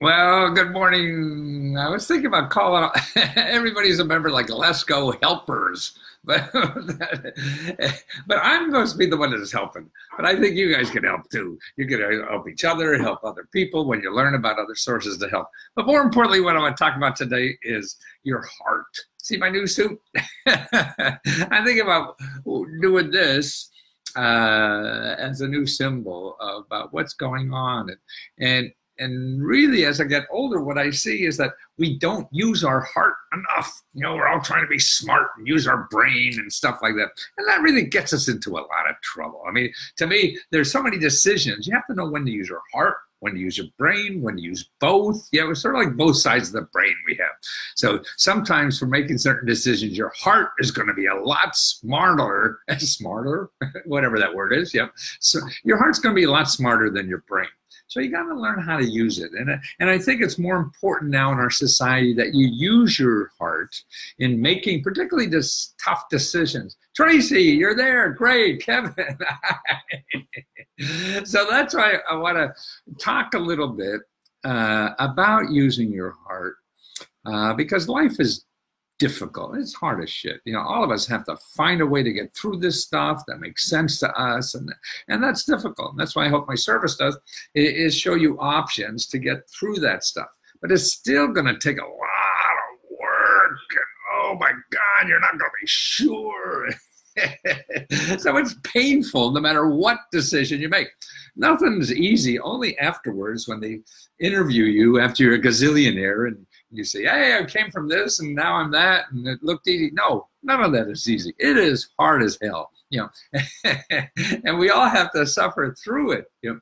Well, good morning. I was thinking about calling everybody's a member like Lesko helpers, but but I'm supposed to be the one that is helping. But I think you guys can help too. You can help each other, help other people when you learn about other sources to help. But more importantly, what I want to talk about today is your heart. See my new suit? I think about doing this as a new symbol about what's going on and and really, as I get older, what I see is that we don't use our heart enough. You know, we're all trying to be smart and use our brain and stuff like that. And that really gets us into a lot of trouble. I mean, to me, there's so many decisions. You have to know when to use your heart, when to use your brain, when to use both. Yeah, it's sort of like both sides of the brain we have. So sometimes for making certain decisions, your heart is going to be a lot smarter, whatever that word is. Yep. So your heart's going to be a lot smarter than your brain. So you got to learn how to use it. And I think it's more important now in our society that you use your heart in making particularly just tough decisions. Tracy, you're there. Great. Kevin. So that's why I want to talk a little bit about using your heart because life is difficult. It's hard as shit. You know, all of us have to find a way to get through this stuff that makes sense to us, and that's difficult. And that's why I hope my service does is show you options to get through that stuff. But it's still going to take a lot of work, and oh my God, you're not going to be sure. So it's painful no matter what decision you make. Nothing's easy. Only afterwards, when they interview you after you're a gazillionaire and you say, hey, I came from this and now I'm that, and it looked easy. No, none of that is easy. It is hard as hell, you know, and we all have to suffer through it, you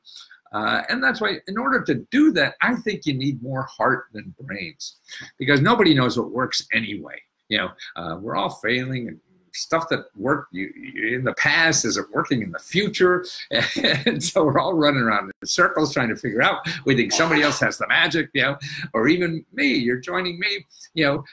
know. And that's why, in order to do that, I think you need more heart than brains, because nobody knows what works anyway. You know, we're all failing, and stuff that worked in the past isn't working in the future. And so we're all running around in circles trying to figure out. We think somebody else has the magic, you know, or even me, you're joining me, you know,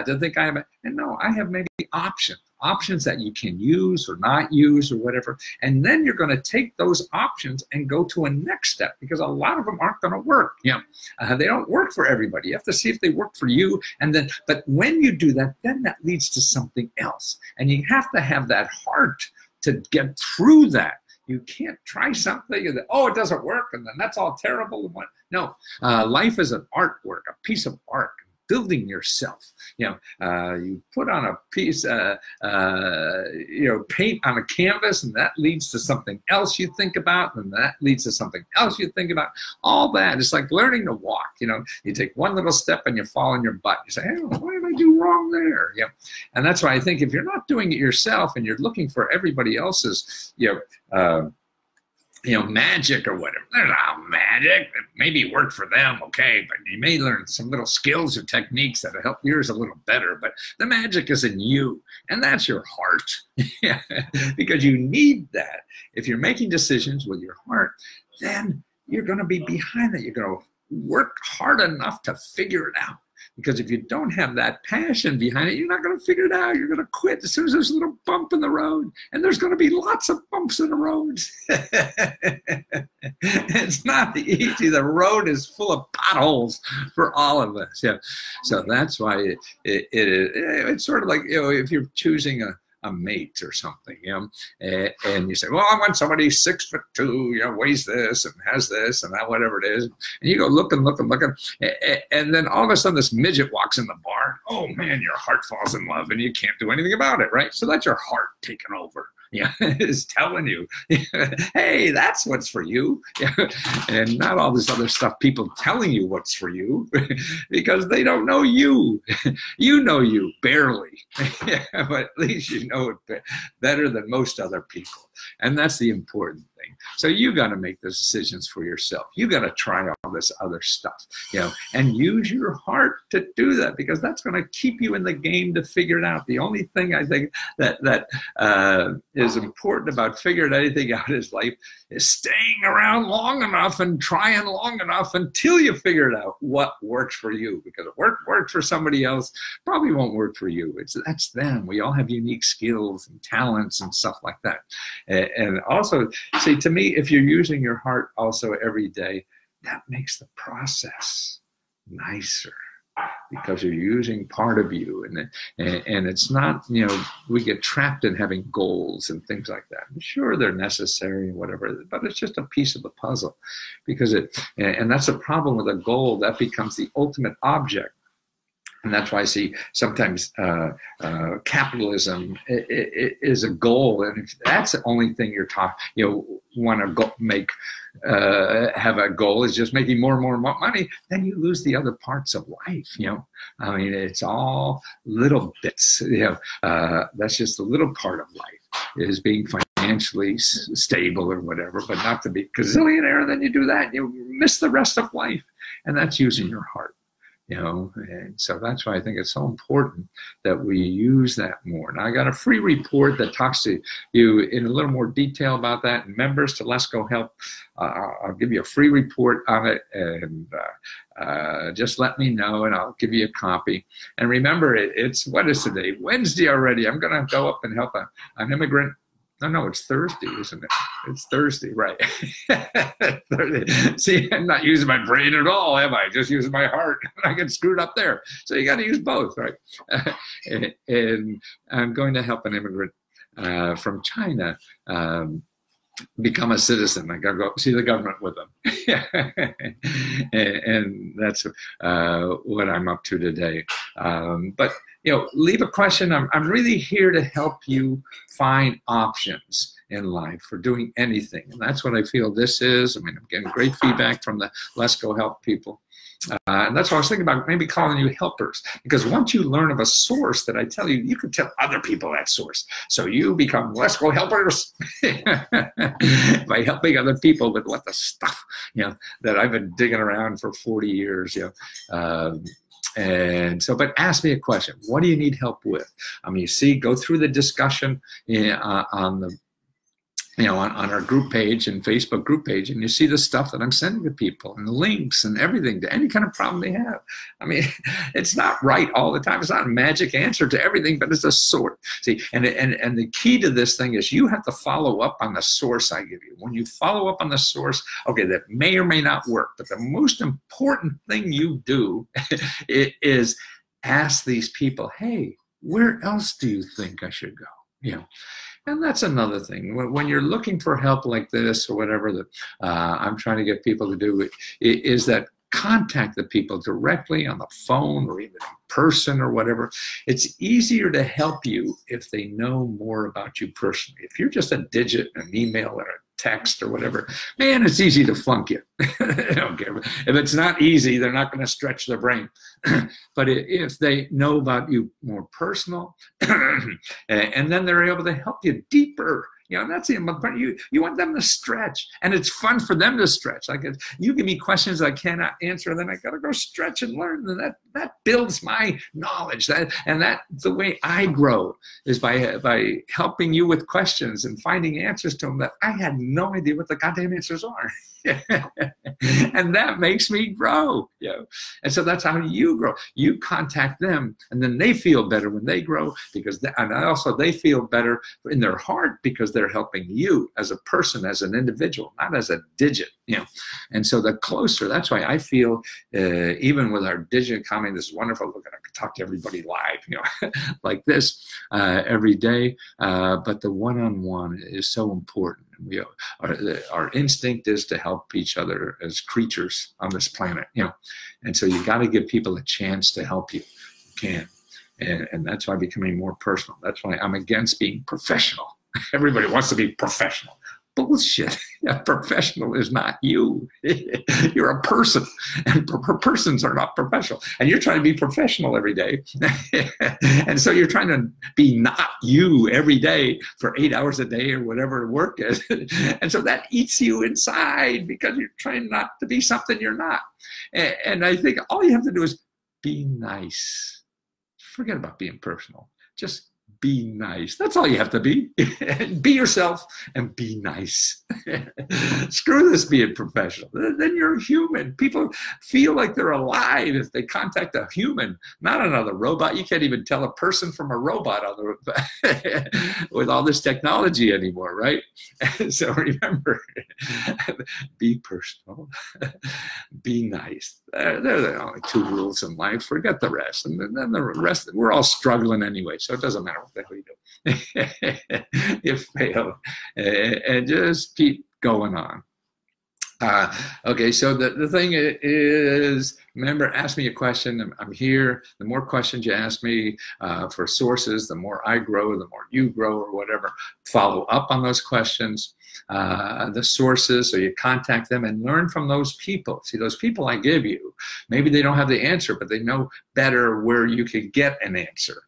to think I have, and no, I have maybe options that you can use or not use or whatever. And then you're going to take those options and go to a next step, because a lot of them aren't going to work. You know, they don't work for everybody. You have to see if they work for you. And then, but when you do that, then that leads to something else. And you have to have that heart to get through that. You can't try something and then, oh, it doesn't work, and then that's all terrible. No, life is an artwork, a piece of art. Building yourself, you know, you put on a piece, you know, paint on a canvas, and that leads to something else you think about, and that leads to something else you think about. All that, it's like learning to walk. You know, you take one little step and you fall on your butt. You say, hey, what did I do wrong there? Yeah, and that's why I think if you're not doing it yourself and you're looking for everybody else's, you know, magic or whatever. They're not magic. It maybe worked for them, okay, but you may learn some little skills or techniques that'll help yours a little better. But the magic is in you, and that's your heart. Because you need that. If you're making decisions with your heart, then you're going to be behind that. You're going to work hard enough to figure it out. Because if you don't have that passion behind it, you're not going to figure it out. You're going to quit as soon as there's a little bump in the road. And there's going to be lots of bumps in the road. It's not easy. The road is full of potholes for all of us. Yeah. So that's why it's sort of like, you know, if you're choosing a mate or something, you know, and you say, well, I want somebody 6'2", you know, weighs this and has this and that, whatever it is. And you go looking, and then all of a sudden this midget walks in the barn. Oh man, your heart falls in love and you can't do anything about it, right? So that's your heart taking over. Yeah, is telling you, hey, that's what's for you, and not all this other stuff people telling you what's for you, because they don't know you. You know you barely, yeah, but at least you know it better than most other people, and that's the important thing. So you got to make the decisions for yourself. You got to try all this other stuff, you know, and use your heart to do that, because that's going to keep you in the game to figure it out. The only thing I think that is important about figuring anything out in life is staying around long enough and trying long enough until you figure it out what works for you, because what works for somebody else probably won't work for you. That's them. We all have unique skills and talents and stuff like that. And also, see, to me, if you're using your heart also every day, that makes the process nicer, because you're using part of you, and it's not, you know, we get trapped in having goals and things like that. Sure, they're necessary and whatever, but it's just a piece of the puzzle, because and that's the problem with a goal. That becomes the ultimate object. And that's why I see sometimes capitalism is a goal, and if that's the only thing you're want to go make, have a goal is just making more and more money, then you lose the other parts of life. You know, I mean, it's all little bits. You know, that's just a little part of life, is being financially stable or whatever, but not to be gazillionaire. Then you do that, you miss the rest of life, and that's using your heart. You know, and so that's why I think it's so important that we use that more. Now, I got a free report that talks to you in a little more detail about that. And members to Lesko Help, I'll give you a free report on it, and just let me know, and I'll give you a copy. And remember, it's, what is today? Wednesday already. I'm going to go up and help an immigrant. No, it's Thursday, isn't it? It's Thursday, right? See, I'm not using my brain at all, am I? Just using my heart. I get screwed up there. So you got to use both, right? And I'm going to help an immigrant from China become a citizen. I got to go see the government with them. And that's what I'm up to today. But you know, leave a question. I'm really here to help you find options in life for doing anything. And that's what I feel this is. I mean, I'm getting great feedback from the Lesko Help people. And that's what I was thinking about, maybe calling you helpers. Because once you learn of a source that I tell you, you can tell other people that source. So you become Lesko helpers by helping other people with what the stuff, you know, that I've been digging around for 40 years, you know. And so, but ask me a question. What do you need help with? I mean, you see, go through the discussion on the, you know, on our group page and Facebook group page, and you see the stuff that I'm sending to people and the links and everything to any kind of problem they have. I mean, it's not right all the time. It's not a magic answer to everything, but it's a sort. See, and the key to this thing is you have to follow up on the source I give you. When you follow up on the source, okay, that may or may not work, but the most important thing you do is ask these people, hey, where else do you think I should go? You know. And that's another thing. When you're looking for help like this or whatever that I'm trying to get people to do, is that contact the people directly on the phone or even in person or whatever. It's easier to help you if they know more about you personally. If you're just a digit, an email, or a text or whatever, man, it's easy to flunk you. They don't care. If it's not easy, they're not going to stretch their brain. But if they know about you more personal, and then they're able to help you deeper, you know, that's the important. You want them to stretch, and it's fun for them to stretch. Like, you give me questions I cannot answer, then I got to go stretch and learn, and that builds my knowledge. And that's the way I grow, is by helping you with questions and finding answers to them that I had no idea what the goddamn answers are. And that makes me grow, you know. And so that's how you grow. You contact them, and then they feel better when they grow, because and also they feel better in their heart because they're helping you as a person, as an individual, not as a digit, you know. And so the closer, that's why I feel even with our digit economy, this is wonderful. Look, I can talk to everybody live, you know, like this every day. But the one-on-one is so important. Our instinct is to help each other as creatures on this planet, you know, and so you got to give people a chance to help you. You can, and that's why becoming more personal. That's why I'm against being professional. Everybody wants to be professional. Bullshit. A professional is not you. You're a person, and persons are not professional. And you're trying to be professional every day. And so you're trying to be not you every day for 8 hours a day or whatever work is. And so that eats you inside because you're trying not to be something you're not. And I think all you have to do is be nice. Forget about being personal. Just be nice. That's all you have to be. Be yourself and be nice. Screw this being professional. Then you're a human. People feel like they're alive if they contact a human, not another robot. You can't even tell a person from a robot with all this technology anymore, right? So remember, be personal, be nice. they're the only two rules in life. Forget the rest. And then the rest, we're all struggling anyway, so it doesn't matter what the hell you do. You fail. And just keep going on. Okay, so the thing is, remember, ask me a question. I'm here. The more questions you ask me for sources, the more I grow, the more you grow, or whatever. Follow up on those questions, the sources, so you contact them and learn from those people. See, those people I give you, maybe they don't have the answer, but they know better where you can get an answer,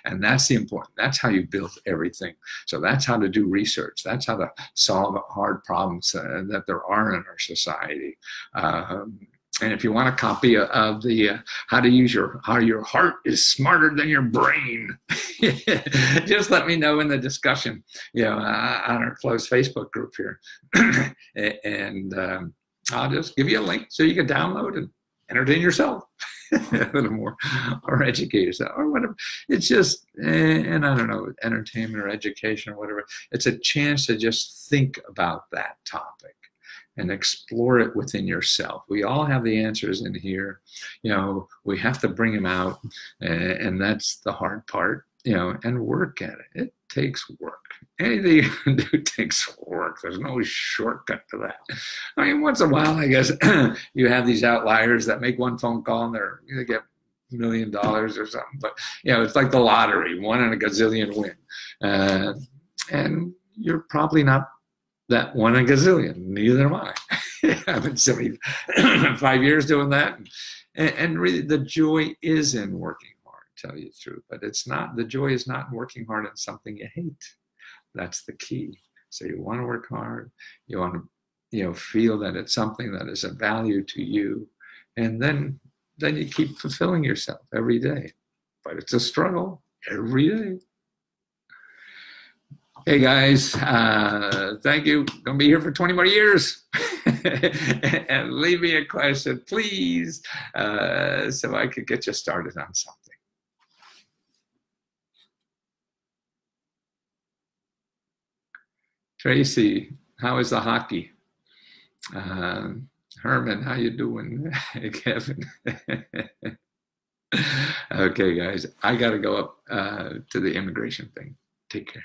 and that's the important. That's how you build everything. So that's how to do research. That's how to solve hard problems that there are in our society. And if you want a copy of the how your heart is smarter than your brain, just let me know in the discussion, on our closed Facebook group here, and I'll just give you a link so you can download and entertain yourself a little more, or educate yourself, or whatever. It's just, and I don't know, entertainment or education or whatever. It's a chance to just think about that topic and explore it within yourself. We all have the answers in here. We have to bring them out, and that's the hard part, and work at it. It takes work. Anything you can do takes work. There's no shortcut to that. I mean, once in a while, I guess, you have these outliers that make one phone call and they get $1 million or something. But, it's like the lottery, 1 in a gazillion win. And you're probably not that 1 in a gazillion. Neither am I. I've been 75 years doing that. And really, the joy is in working hard, to tell you the truth. But it's not, the joy is not in working hard on something you hate. That's the key. So you want to work hard. You want to, feel that it's something that is of value to you. And then you keep fulfilling yourself every day. But it's a struggle every day. Hey guys, thank you. Gonna be here for 20 more years. And leave me a question, please, so I could get you started on something. Tracy, how is the hockey? Herman, how you doing? Kevin. Okay, guys, I got to go up to the immigration thing. Take care.